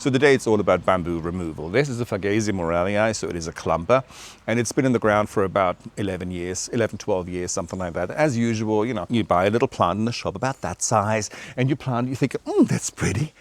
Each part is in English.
So today it's all about bamboo removal. This is a Fagasia morellii, so it is a clumper, and it's been in the ground for about 11 years, 11, 12 years, something like that. As usual, you know, you buy a little plant in the shop about that size, and you plant, you think, that's pretty.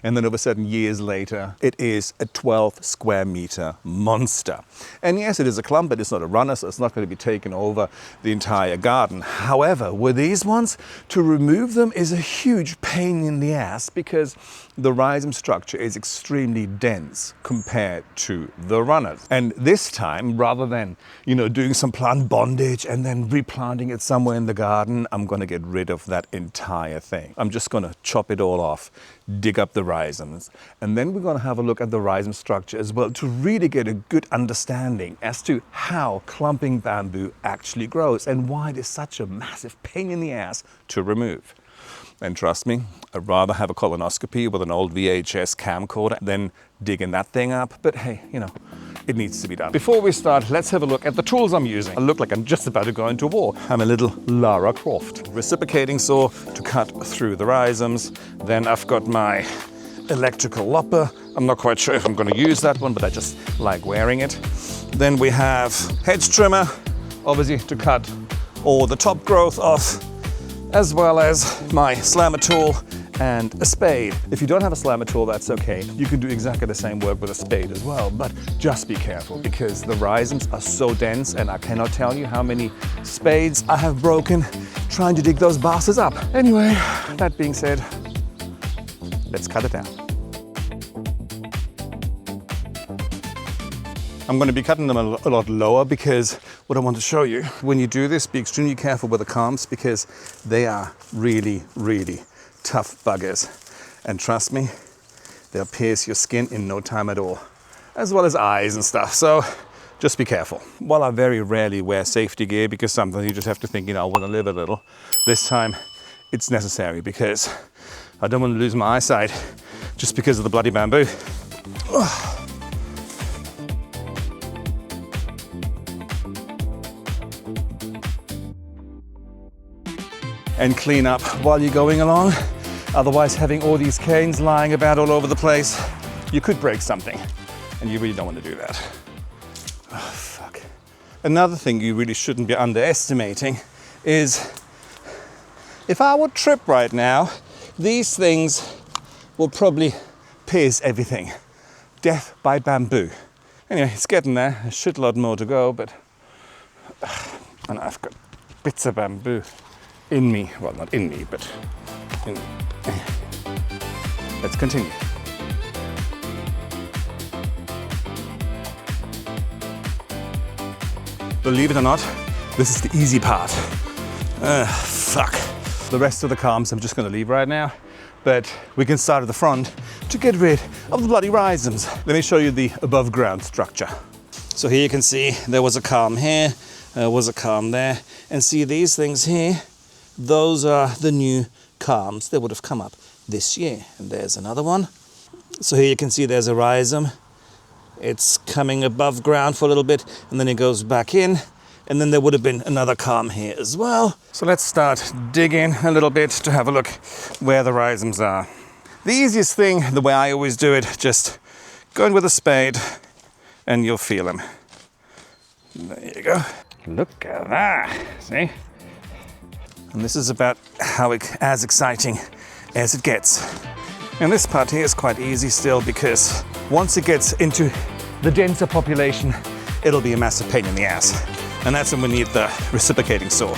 And then all of a sudden, years later, it is a 12 square meter monster. And yes, it is a clump, but it's not a runner, so it's not going to be taking over the entire garden. However, with these ones, to remove them is a huge pain in the ass because the rhizome structure is extremely dense compared to the runners. And this time, rather than, doing some plant bondage and then replanting it somewhere in the garden, I'm going to get rid of that entire thing. I'm just going to chop it all off, dig up the rhizomes, and then we're going to have a look at the rhizome structure as well to really get a good understanding as to how clumping bamboo actually grows and why it is such a massive pain in the ass to remove. And trust me, I'd rather have a colonoscopy with an old VHS camcorder than digging that thing up. But hey, it needs to be done. Before we start, let's have a look at the tools I'm using. I look like I'm just about to go into war. I'm a little Lara Croft. Reciprocating saw to cut through the rhizomes. Then I've got my electrical lopper. I'm not quite sure if I'm going to use that one, but I just like wearing it. Then we have hedge trimmer, obviously to cut all the top growth off, as well as my slammer tool and a spade. If you don't have a slammer tool, that's okay. You can do exactly the same work with a spade as well, but just be careful because the rhizomes are so dense and I cannot tell you how many spades I have broken trying to dig those bastards up. Anyway, that being said, let's cut it down. I'm going to be cutting them a lot lower because what I want to show you, when you do this, be extremely careful with the calms because they are really, really tough buggers. And trust me, they'll pierce your skin in no time at all, as well as eyes and stuff. So just be careful. While I very rarely wear safety gear because sometimes you just have to think, I want to live a little, this time it's necessary because I don't want to lose my eyesight just because of the bloody bamboo. Ugh. And clean up while you're going along. Otherwise, having all these canes lying about all over the place, you could break something, and you really don't want to do that. Oh, fuck. Another thing you really shouldn't be underestimating is if I would trip right now, these things will probably pierce everything. Death by bamboo. Anyway, it's getting there. A shitload more to go, but and I've got bits of bamboo in me. Well, not in me, but in. Let's continue. Believe it or not, this is the easy part. Fuck. The rest of the calms I'm just going to leave right now, but we can start at the front to get rid of the bloody rhizomes. Let me show you the above ground structure. So here you can see there was a calm here, was a calm there, and see these things here, those are the new calms that would have come up this year. And there's another one. So here you can see there's a rhizome. It's coming above ground for a little bit and then it goes back in. And then there would have been another calm here as well. So let's start digging a little bit to have a look where the rhizomes are. The easiest thing, the way I always do it, just go in with a spade and you'll feel them. There you go. Look at that, see? And this is about as exciting as it gets. And this part here is quite easy still because once it gets into the denser population, it'll be a massive pain in the ass. And that's when we need the reciprocating saw.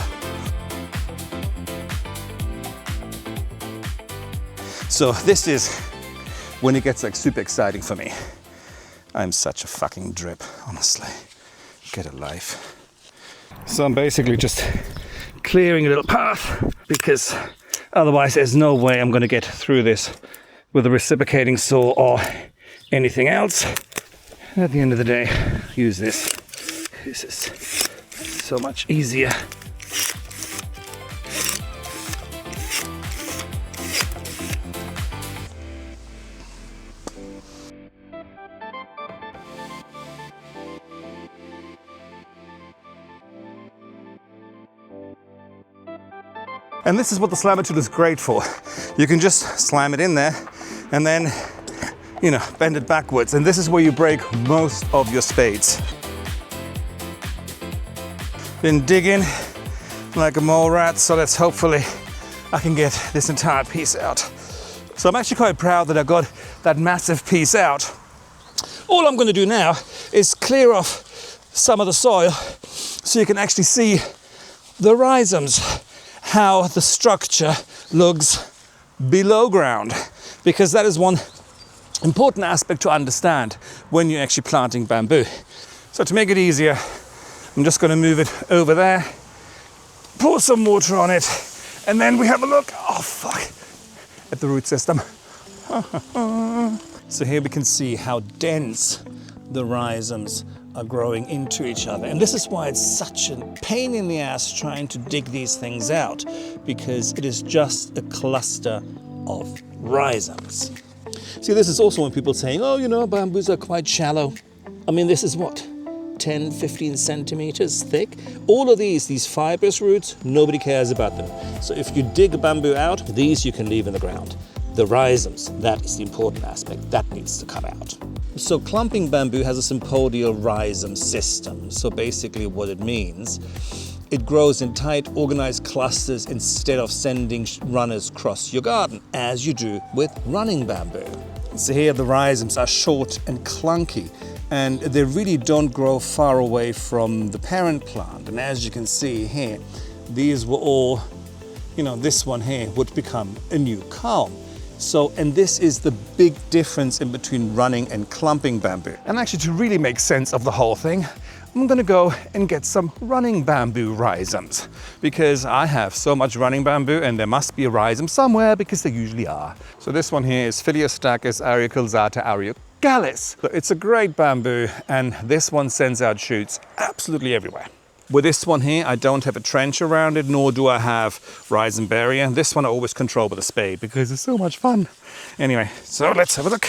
So this is when it gets like super exciting for me. I'm such a fucking drip, honestly. Get a life. So I'm basically just clearing a little path because otherwise there's no way I'm going to get through this with a reciprocating saw or anything else. At the end of the day, use this. This is so much easier. And this is what the slammer tool is great for. You can just slam it in there and then, you know, bend it backwards. And this is where you break most of your spades. Been digging like a mole rat, so let's hopefully I can get this entire piece out. So I'm actually quite proud that I got that massive piece out. All I'm going to do now is clear off some of the soil so you can actually see the rhizomes, how the structure looks below ground, because that is one important aspect to understand when you're actually planting bamboo. So to make it easier, I'm just going to move it over there, pour some water on it, and then we have a look, oh fuck, at the root system. So here we can see how dense the rhizomes are growing into each other. And this is why it's such a pain in the ass trying to dig these things out, because it is just a cluster of rhizomes. See, this is also when people saying, oh, you know, bamboos are quite shallow. I mean, this is what, 10, 15 centimeters thick? All of these fibrous roots, nobody cares about them. So if you dig a bamboo out, these you can leave in the ground. The rhizomes, that is the important aspect, that needs to come out. So clumping bamboo has a sympodial rhizome system. So basically what it means, it grows in tight, organized clusters instead of sending runners across your garden, as you do with running bamboo. So here the rhizomes are short and clunky, and they really don't grow far away from the parent plant. And as you can see here, these were all, you know, this one here would become a new culm. So, and this is the big difference in between running and clumping bamboo. And actually, to really make sense of the whole thing, I'm gonna go and get some running bamboo rhizomes, because I have so much running bamboo and there must be a rhizome somewhere, because there usually are. So this one here is Philiostachys auriculaata auriculalis. So it's a great bamboo, and this one sends out shoots absolutely everywhere. With this one here, I don't have a trench around it, nor do I have rhizome barrier. This one I always control with a spade because it's so much fun. Anyway, so let's have a look.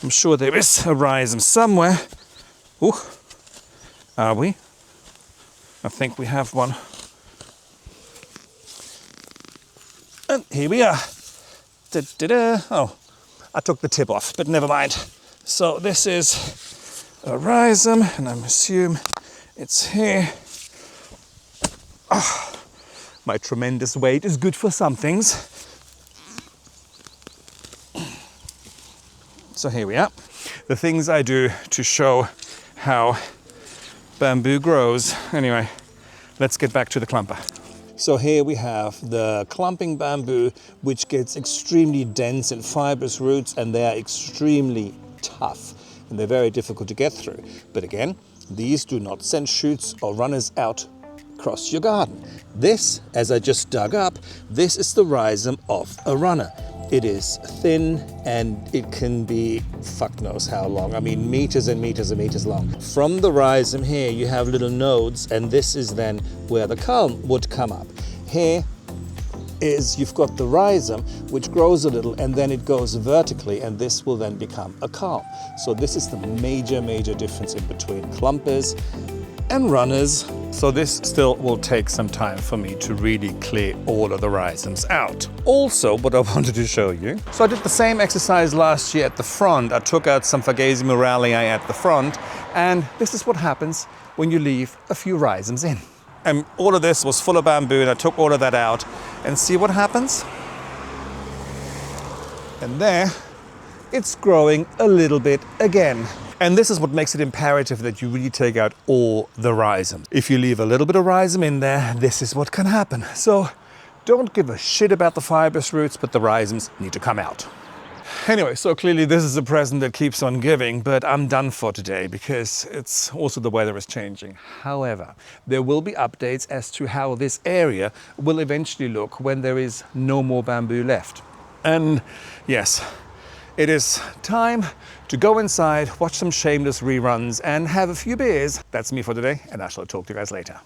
I'm sure there is a rhizome somewhere. Ooh, are we? I think we have one. And here we are. Da-da-da. Oh, I took the tip off, but never mind. So this is a rhizome, and I assume it's here. Oh, my tremendous weight is good for some things. So here we are. The things I do to show how bamboo grows. Anyway, let's get back to the clumper. So here we have the clumping bamboo, which gets extremely dense and fibrous roots, and they are extremely tough and they're very difficult to get through. But again, these do not send shoots or runners out across your garden. This, as I just dug up, this is the rhizome of a runner. It is thin and it can be fuck knows how long. I mean, meters and meters and meters long. From the rhizome here, you have little nodes, and this is then where the culm would come up. Here is, you've got the rhizome, which grows a little, and then it goes vertically, and this will then become a culm. So this is the major difference in between clumpers and runners. So this still will take some time for me to really clear all of the rhizomes out. Also, what I wanted to show you, so I did the same exercise last year at the front. I took out some Fagaceae muralii at the front, and this is what happens when you leave a few rhizomes in. And all of this was full of bamboo, and I took all of that out, and see what happens? And there, it's growing a little bit again. And this is what makes it imperative that you really take out all the rhizome. If you leave a little bit of rhizome in there, this is what can happen. So don't give a shit about the fibrous roots, but the rhizomes need to come out. Anyway, so clearly this is a present that keeps on giving, but I'm done for today because it's also the weather is changing. However, there will be updates as to how this area will eventually look when there is no more bamboo left. And yes, it is time to go inside, watch some shameless reruns, and have a few beers. That's me for today, and I shall talk to you guys later.